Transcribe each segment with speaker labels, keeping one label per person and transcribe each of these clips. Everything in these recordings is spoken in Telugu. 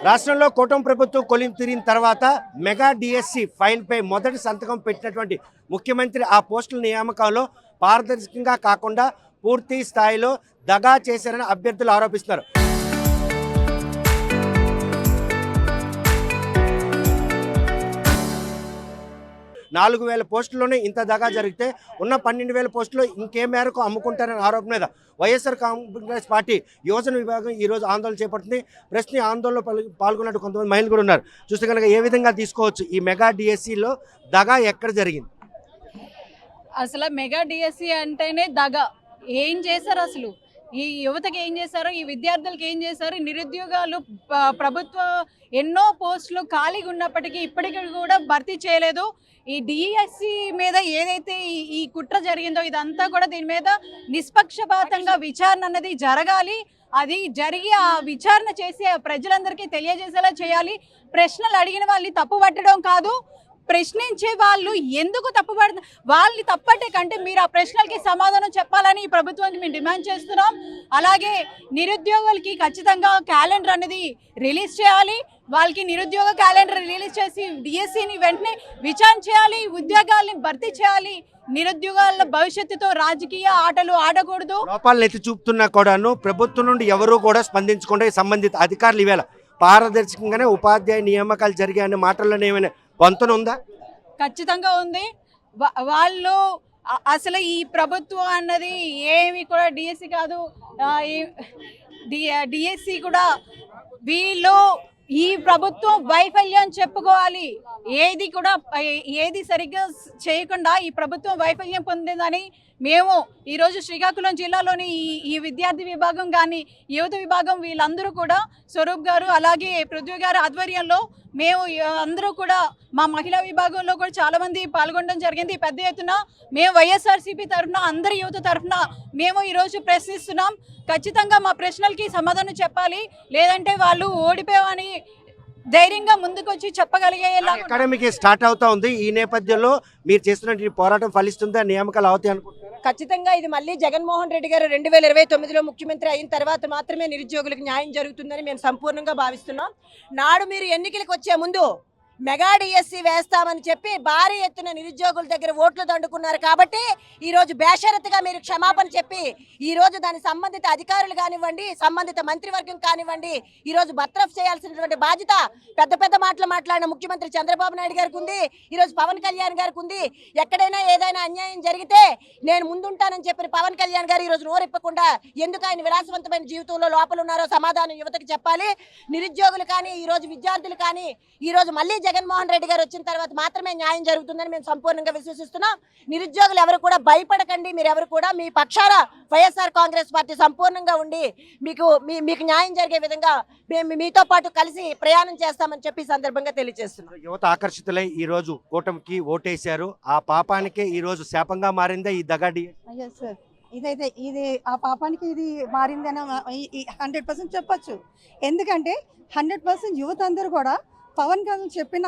Speaker 1: రాష్ట్రంలో కూటమి ప్రభుత్వం కొలిం తీరిన తర్వాత మెగా డిఎస్సి ఫైల్పై మొదటి సంతకం పెట్టినటువంటి ముఖ్యమంత్రి ఆ పోస్టుల నియామకంలో పారదర్శకంగా కాకుండా పూర్తి స్థాయిలో దగా చేశారని అభ్యర్థులు ఆరోపిస్తున్నారు. 4,000 పోస్టుల్లోనే ఇంత దగా జరిగితే ఉన్న 12,000 పోస్టులు ఇంకే మేరకు అమ్ముకుంటారనే ఆరోపణ మీద వైఎస్ఆర్ కాంగ్రెస్ పార్టీ యువజన విభాగం ఈరోజు ఆందోళన చేపడుతుంది. ప్రశ్న ఆందోళనలో పాల్గొన్నట్టు కొంతమంది మహిళలు కూడా ఉన్నారు. చూస్తే కనుక ఏ విధంగా తీసుకోవచ్చు ఈ మెగా డిఎస్సిలో దగా ఎక్కడ జరిగింది?
Speaker 2: అసలు మెగా డిఎస్సి అంటేనే దగా. ఏం చేశారు అసలు? ఈ యువతకి ఏం చేశారు? ఈ విద్యార్థులకి ఏం చేశారు? నిరుద్యోగాలు ప్రభుత్వ ఎన్నో పోస్టులు ఖాళీగా ఉన్నప్పటికీ ఇప్పటికీ కూడా భర్తీ చేయలేదు. ఈ డిఎస్సి మీద ఏదైతే ఈ కుట్ర జరిగిందో ఇదంతా కూడా దీని మీద నిష్పక్షపాతంగా విచారణ అన్నది జరగాలి. అది జరిగి ఆ విచారణ చేసి ప్రజలందరికీ తెలియజేసేలా చేయాలి. ప్రశ్నలు అడిగిన వాళ్ళని తప్పు పట్టడం కాదు, ప్రశ్నించే వాళ్ళు ఎందుకు తప్పుపడుతున్నారు వాళ్ళని తప్పట్టే కంటే మీరు ఆ ప్రశ్నలకి సమాధానం చెప్పాలని ఈ ప్రభుత్వానికి మేము డిమాండ్ చేస్తున్నాం. అలాగే నిరుద్యోగులకి ఖచ్చితంగా క్యాలెండర్ అనేది రిలీజ్ చేయాలి. వాళ్ళకి నిరుద్యోగ క్యాలెండర్ రిలీజ్ చేసి డిఎస్సిని వెంటనే విచారణ చేయాలి. ఉద్యోగాల్ని భర్తీ చేయాలి. నిరుద్యోగాల భవిష్యత్తుతో రాజకీయ ఆటలు ఆడకూడదు.
Speaker 1: లోపాలను ఎత్తి చూపుతున్నా కూడాను ప్రభుత్వం నుండి ఎవరూ కూడా స్పందించకుండా సంబంధిత అధికారులు ఈవేళ పారదర్శకంగానే ఉపాధ్యాయ నియామకాలు జరిగాయనే మాటల్లోనే ఏమైనా పొంతన ఉందా?
Speaker 2: ఖచ్చితంగా ఉంది. వాళ్ళు అసలు ఈ ప్రభుత్వం అన్నది ఏమి కూడా డిఎస్సి కాదు, డిఎస్సి కూడా వీళ్ళు ఈ ప్రభుత్వం వైఫల్యం చెప్పుకోవాలి. ఏది సరిగ్గా చేయకుండా ఈ ప్రభుత్వం వైఫల్యం పొందిందని మేము ఈరోజు శ్రీకాకుళం జిల్లాలోని ఈ విద్యార్థి విభాగం కానీ యువత విభాగం వీళ్ళందరూ కూడా స్వరూప్ గారు అలాగే పృథ్వీ గారు ఆధ్వర్యంలో మేము అందరూ కూడా మా మహిళా విభాగంలో కూడా చాలామంది పాల్గొనడం జరిగింది. పెద్ద ఎత్తున మేము వైఎస్ఆర్సీపీ తరఫున అందరి యువత తరఫున మేము ఈరోజు ప్రశ్నిస్తున్నాం. ఖచ్చితంగా మా ప్రశ్నలకి సమాధానం చెప్పాలి, లేదంటే వాళ్ళు ఓడిపోయామని ధైర్యంగా ముందుకొచ్చి చెప్పగలిగేలా.
Speaker 1: అకాడమిక్ స్టార్ట్ అవుతా ఉంది. ఈ నేపథ్యంలో మీరు చేస్తున్న పోరాటం ఫలిస్తుందా? నియామకాలు అవుతాయి అనుకుంటున్నారు?
Speaker 3: ఖచ్చితంగా ఇది మళ్ళీ జగన్మోహన్ రెడ్డి గారు 2029లో ముఖ్యమంత్రి అయిన తర్వాత మాత్రమే నిరుద్యోగులకు న్యాయం జరుగుతుందని మేము సంపూర్ణంగా భావిస్తున్నాం. నాడు మీరు ఎన్నికలకు వచ్చే ముందు మెగా డిఎస్సి వేస్తామని చెప్పి భారీ ఎత్తున నిరుద్యోగుల దగ్గర ఓట్లు దండుకున్నారు. కాబట్టి ఈరోజు బేషరతుగా మీరు క్షమాపణ చెప్పి ఈరోజు దాని సంబంధిత అధికారులు కానివ్వండి, సంబంధిత మంత్రివర్గం కానివ్వండి, ఈరోజు బర్తరఫ్ చేయాల్సినటువంటి బాధ్యత పెద్ద పెద్ద మాటలు మాట్లాడిన ముఖ్యమంత్రి చంద్రబాబు నాయుడు గారికి ఉంది, ఈరోజు పవన్ కళ్యాణ్ గారికి ఉంది. ఎక్కడైనా ఏదైనా అన్యాయం జరిగితే నేను ముందుంటానని చెప్పిన పవన్ కళ్యాణ్ గారు ఈరోజు నోరెప్పకుండా ఎందుకు ఆయన విలాసవంతమైన జీవితంలో లోపల ఉన్నారో సమాధానం యువతకు చెప్పాలి. నిరుద్యోగులు కానీ ఈరోజు విద్యార్థులు కానీ ఈరోజు మళ్ళీ జగన్మోహన్ రెడ్డి గారు వచ్చిన తర్వాత మాత్రమే న్యాయం జరుగుతుందని మేము సంపూర్ణంగా విశ్వసిస్తున్నాం. నిరుద్యోగులు ఎవరు కూడా భయపడకండి. మీరు ఎవరు కూడా మీ పక్షాన వైఎస్ఆర్ కాంగ్రెస్ పార్టీ సంపూర్ణంగా ఉండి మీకు న్యాయం జరిగే విధంగా మేము మీతో పాటు కలిసి ప్రయాణం చేస్తామని చెప్పి సందర్భంగా తెలియజేస్తున్నాం.
Speaker 1: యువత ఆకర్షితులై ఈ రోజు కూటమికి ఓటేశారు. ఆ పాపానికే ఈ రోజు శాపంగా మారిందా ఈ దగాడి?
Speaker 4: ఇది ఆ పాపానికి ఇది మారిందని 100% చెప్పచ్చు. ఎందుకంటే 100% యువత అందరూ కూడా పవన్ కళ్యాణ్ చెప్పిన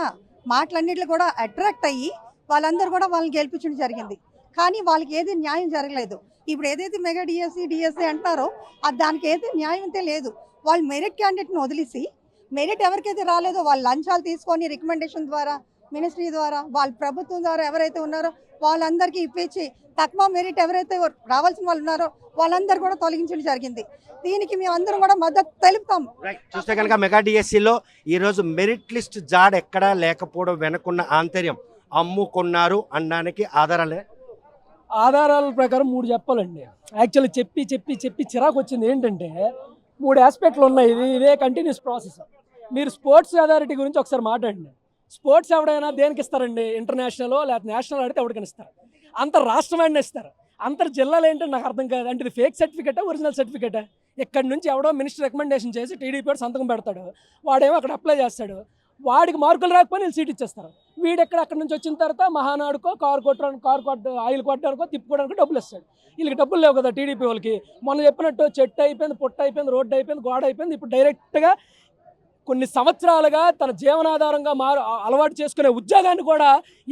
Speaker 4: మాటలన్నింటిలో కూడా అట్రాక్ట్ అయ్యి వాళ్ళందరూ కూడా వాళ్ళని గెలిపించడం జరిగింది. కానీ వాళ్ళకి ఏది న్యాయం జరగలేదు. ఇప్పుడు ఏదైతే మెగా డిఎస్సి అంటారో దానికి ఏది న్యాయం అయితే లేదు. వాళ్ళు మెరిట్ క్యాండిడేట్ని వదిలేసి మెరిట్ ఎవరికైతే రాలేదో వాళ్ళు లంచాలు తీసుకొని రికమెండేషన్ ద్వారా మినిస్ట్రీ ద్వారా వాళ్ళ ప్రభుత్వం ద్వారా ఎవరైతే ఉన్నారో వాళ్ళందరికీ ఇప్పించి తక్కువ మెరిట్ ఎవరైతే రావాల్సిన వాళ్ళు ఉన్నారో వాళ్ళందరూ కూడా తొలగించడం జరిగింది. దీనికి మేము అందరం కూడా మద్దతు తెలుపుతాం.
Speaker 1: చూస్తే కనుక మెగా డిఎస్సిలో ఈరోజు మెరిట్ లిస్ట్ జాడ్ ఎక్కడా లేకపోవడం వెనకున్న ఆంతర్యం అమ్ముకున్నారు అనడానికి
Speaker 5: ఆధారాల ప్రకారం 3 చెప్పాలండి. యాక్చువల్లీ చెప్పి చిరాకు వచ్చింది. ఏంటంటే 3 ఆస్పెక్ట్లు ఉన్నాయి. ఇదే కంటిన్యూస్ ప్రాసెస్. మీరు స్పోర్ట్స్ అథారిటీ గురించి ఒకసారి మాట్లాడండి. స్పోర్ట్స్ ఎవడైనా దేనికి ఇస్తారండి? ఇంటర్నేషనల్ లేకపోతే నేషనల్ ఆడితే ఎవరికైనా ఇస్తారు. అంతర్ రాష్ట్రం అయినా ఇస్తారు. అంతర్ జిల్లాలు ఏంటంటే నాకు అర్థం కాదు. అంటే ఇది ఫేక్ సర్టిఫికేటా ఒరిజినల్ సర్టిఫికేటా? ఇక్కడి నుంచి ఎవడో మినిస్టర్ రికమెండేషన్ చేసి టీడీపీ సంతకం పెడతాడు, వాడేమో అక్కడ అప్లై చేస్తాడు, వాడికి మార్కులు రాకపోతే వీళ్ళు సీట్ ఇచ్చేస్తారు. వీడెక్కడ అక్కడి నుంచి వచ్చిన తర్వాత మహానాడుకో కారు ఆయిల్ కొట్టడానికో తిప్పుకోవడానికి డబ్బులు ఇస్తాడు. వీళ్ళకి డబ్బులు లేవు కదా టీడీపీ వాళ్ళకి. మొన్న చెప్పినట్టు చెట్టు అయిపోయింది, పుట్ట అయిపోయింది, రోడ్డు అయిపోయింది, గోడ అయిపోయింది. ఇప్పుడు డైరెక్ట్గా కొన్ని సంవత్సరాలుగా తన జీవనాధారంగా అలవాటు చేసుకునే ఉద్యోగాన్ని కూడా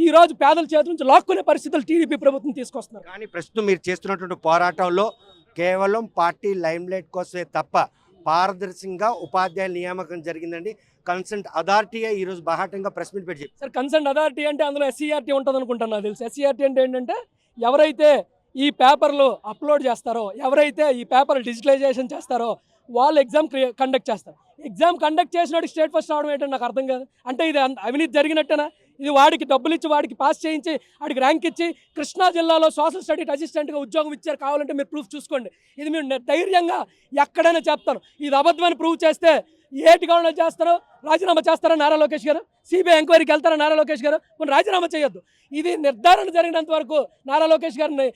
Speaker 5: ఈరోజు పేదల చేతి నుంచి లాక్కునే పరిస్థితులు టీడీపీ ప్రభుత్వం తీసుకొస్తున్నారు.
Speaker 1: కానీ ప్రస్తుతం మీరు చేస్తున్నటువంటి పోరాటంలో కేవలం పార్టీ లైమ్లైట్ కోసమే తప్ప పారదర్శకంగా ఉపాధ్యాయుల నియామకం జరిగిందండి. కన్సల్ట్ అథారిటీయే ఈరోజు బాహాటంగా ప్రెస్ మీట్ పెట్టి
Speaker 5: సార్ కన్సర్న్ అథారిటీ అంటే అందులో ఎస్సీఆర్టీ ఉంటుంది అనుకుంటాను నాకు తెలుసు. ఎస్సీఆర్టీ అంటే ఏంటంటే ఎవరైతే ఈ పేపర్లు అప్లోడ్ చేస్తారో, ఎవరైతే ఈ పేపర్లు డిజిటలైజేషన్ చేస్తారో వాళ్ళు ఎగ్జామ్ కండక్ట్ చేస్తారు. ఎగ్జామ్ కండక్ట్ చేసినోడికి స్టేట్ ఫస్ట్ రావడం ఏంటంటే నాకు అర్థం కాదు. అంటే ఇది అవినీతి జరిగినట్టేనా? ఇది వాడికి డబ్బులు ఇచ్చి వాడికి పాస్ చేయించి వాడికి ర్యాంక్ ఇచ్చి కృష్ణా జిల్లాలో సోషల్ స్టడీ అసిస్టెంట్గా ఉద్యోగం ఇచ్చారు, కావాలంటే మీరు ప్రూఫ్ చూసుకోండి. ఇది మీరు ధైర్యంగా ఎక్కడైనా చెప్తాను. ఇది అబద్ధమని ప్రూవ్ చేస్తే ఏటి గవర్నర్ చేస్తారో రాజీనామా చేస్తారా నారా లోకేష్ గారు? సిబిఐ ఎంక్వైరీకి వెళ్తారా నారా లోకేష్ గారు? కొన్ని రాజీనామా చేయొద్దు. ఇది నిర్ధారణ జరిగినంత వరకు నారా లోకేష్ గారిని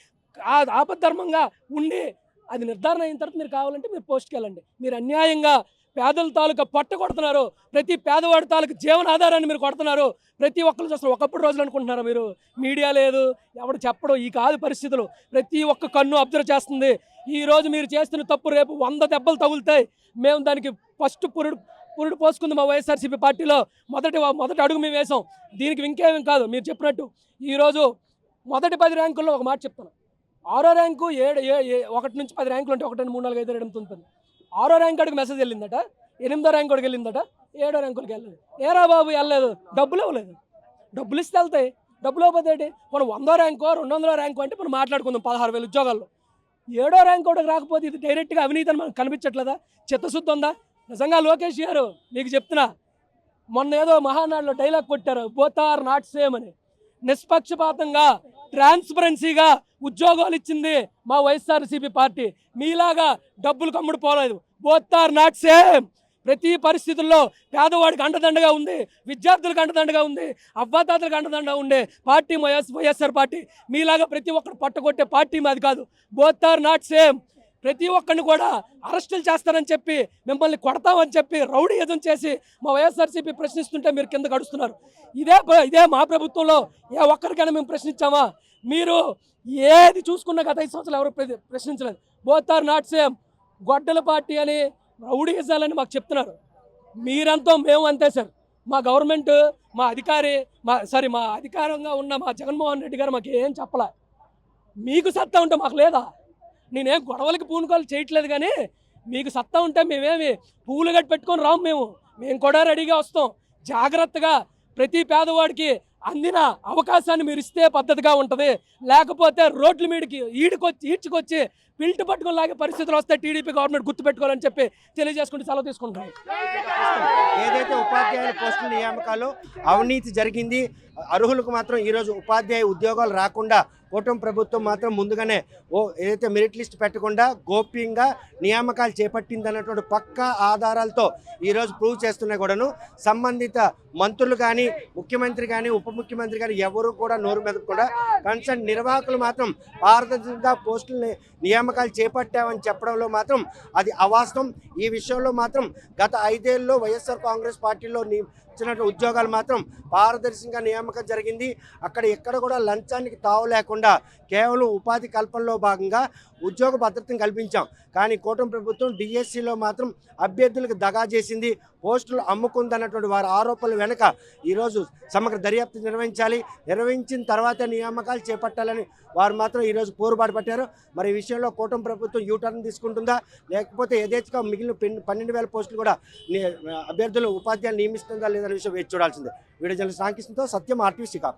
Speaker 5: ఆపద్ధర్మంగా ఉండి అది నిర్ధారణ అయిన తర్వాత మీరు కావాలంటే మీరు పోస్ట్కి వెళ్ళండి. మీరు అన్యాయంగా పేదల తాలూకా పొట్ట కొడుతున్నారు. ప్రతి పేదవాడి తాలూకు జీవనాధారాన్ని మీరు కొడుతున్నారు. ప్రతి ఒక్కరు చూస్తారు. ఒకప్పుడు రోజులు అనుకుంటున్నారు మీరు, మీడియా లేదు, ఎవడు చెప్పడం. ఈ కాదు పరిస్థితులు. ప్రతి ఒక్క కన్ను అబ్జర్వ్ చేస్తుంది. ఈరోజు మీరు చేస్తున్న తప్పు రేపు 100 దెబ్బలు తగులుతాయి. మేము దానికి ఫస్ట్ పురుడు పోసుకుంది మా వైఎస్ఆర్సీపీ పార్టీలో. మొదటి అడుగు మేము వేసాం. దీనికి ఇంకేమీ కాదు. మీరు చెప్పినట్టు ఈరోజు మొదటి 10 ర్యాంకుల్లో ఒక మాట చెప్తాను. 6వ ర్యాంకు 1 నుంచి 10 ర్యాంకులు ఉంటాయి. 1, 2, 3, 4, 5, 6, 7, 8, 9. 6వ ర్యాంక్ అడిగి మెసేజ్ వెళ్ళిందట, 8వ ర్యాంక్ అడిగి వెళ్ళిందట, 7వ ర్యాంకులకి వెళ్ళలేదు. ఏరా బాబు వెళ్ళలేదు, డబ్బులు ఇవ్వలేదు. డబ్బులు ఇస్తే వెళ్తాయి, డబ్బులు ఇవ్వకపోతే ఏంటి? మనం 100వ ర్యాంకో 200వ ర్యాంకు అంటే మనం మాట్లాడుకుందాం 16,000 ఉద్యోగాల్లో. 7వ ర్యాంక్ ఒకటి రాకపోతే ఇది డైరెక్ట్గా అవినీతి అని మనకు కనిపించట్లేదా? చిత్తశుద్ధి ఉందా? నిజంగా లోకేష్ గారు మీకు చెప్తున్నా, మొన్న ఏదో మహానాడులో డైలాగ్ కొట్టారు, బోత్ ఆర్ నాట్ సేమ్ అని. నిష్పక్షపాతంగా ట్రాన్స్పరెన్సీగా ఉద్యోగాలు ఇచ్చింది మా వైఎస్ఆర్సీపీ పార్టీ. మీలాగా డబ్బులు కమ్ముడు పోలేదు. Both are not same. ప్రతి పరిస్థితుల్లో పేదవాడికి అండదండగా ఉంది, విద్యార్థులకు అండదండగా ఉంది, అవ్వాతాతలకు అండదండగా ఉండే పార్టీ వైఎస్ఆర్ పార్టీ. మీలాగా ప్రతి ఒక్కరు పట్టగొట్టే పార్టీ మాది కాదు. Both are not same. ప్రతి ఒక్కరిని కూడా అరెస్టులు చేస్తారని చెప్పి, మిమ్మల్ని కొడతామని చెప్పి రౌడీయిజం చేసి మా వైఎస్ఆర్సీపీ ప్రశ్నిస్తుంటే మీరు కింద గడుస్తున్నారు. ఇదే మా ప్రభుత్వంలో ఏ ఒక్కరికైనా మేము ప్రశ్నించామా? మీరు ఏది చూసుకున్న గత 5 సంవత్సరాలు ఎవరు ప్రశ్నించలేదు. Both are not same. గొడ్డల పార్టీ అని రౌడీయిజాలని మాకు చెప్తున్నారు. మీరంతా మేము అంతే సార్. మా గవర్నమెంట్, మా అధికారంగా ఉన్న మా జగన్మోహన్ రెడ్డి గారు మాకు ఏం చెప్పలే. మీకు సత్తా ఉంటే మాకు లేదా? నేనేం గొడవలకి పూనుకోలు చేయట్లేదు, కానీ మీకు సత్తా ఉంటే మేమేమి పువ్వులు గట్టి పెట్టుకొని రాము. మేము కూడా రెడీగా వస్తాం. జాగ్రత్తగా ప్రతి పేదవాడికి అందిన అవకాశాన్ని మీరు ఇస్తే పద్ధతిగా ఉంటుంది. లేకపోతే రోడ్ల మీదకి ఈడ్చుకొచ్చి పిల్టు పట్టుకొని లాగే పరిస్థితులు వస్తే టీడీపీ గవర్నమెంట్ గుర్తుపెట్టుకోవాలని చెప్పి తెలియజేసుకుంటూ సెలవు తీసుకుంటాం.
Speaker 1: ఏదైతే ఉపాధ్యాయుల పోస్టుల నియామకాలు అవినీతి జరిగింది, అర్హులకు మాత్రం ఈరోజు ఉపాధ్యాయ ఉద్యోగాలు రాకుండా కూటమి ప్రభుత్వం మాత్రం ముందుగానే ఏదైతే మెరిట్ లిస్ట్ పెట్టకుండా గోప్యంగా నియామకాలు చేపట్టిందన్నటువంటి పక్కా ఆధారాలతో ఈరోజు ప్రూవ్ చేస్తున్నా కూడాను సంబంధిత మంత్రులు కానీ, ముఖ్యమంత్రి కానీ, ఉప ముఖ్యమంత్రి కానీ ఎవరు కూడా నోరు మెదపకుండా కన్సర్న్ నిర్వాహకులు మాత్రం పారదర్శకంగా పోస్టుల నియామకాలు చేపట్టామని చెప్పడంలో మాత్రం అది అవాస్తవం. ఈ విషయంలో మాత్రం గత 5 ఏళ్ళలో వైఎస్ఆర్ కాంగ్రెస్ పార్టీలో ఇచ్చినటువంటి ఉద్యోగాలు మాత్రం పారదర్శకంగా నియామకం జరిగింది. అక్కడ ఎక్కడ కూడా లంచానికి తావు లేకుండా కేవలం ఉపాధి కల్పనలో భాగంగా ఉద్యోగ భద్రతను కల్పించాం. కానీ కూటమి ప్రభుత్వం డిఎస్సిలో మాత్రం అభ్యర్థులకు దగా చేసింది, పోస్టులు అమ్ముకుందన్నటువంటి వారి ఆరోపణల వెనుక ఈరోజు సమగ్ర దర్యాప్తు నిర్వహించిన తర్వాతే నియామకాలు చేపట్టాలని వారు మాత్రం ఈరోజు పోరుబాటు పట్టారు. మరి ఈ విషయంలో కూటమి ప్రభుత్వం యూటర్న్ తీసుకుంటుందా, లేకపోతే యథేచ్ఛగా మిగిలిన 12,000 పోస్టులు కూడా అభ్యర్థులు ఉపాధ్యాయులు నియమిస్తుందా లేదనే విషయం వేచి చూడాల్సిందే. వీడియో జర్నలిస్ట్ రామకృష్ణతో సత్యం, RTV శ్రీకాకుళం.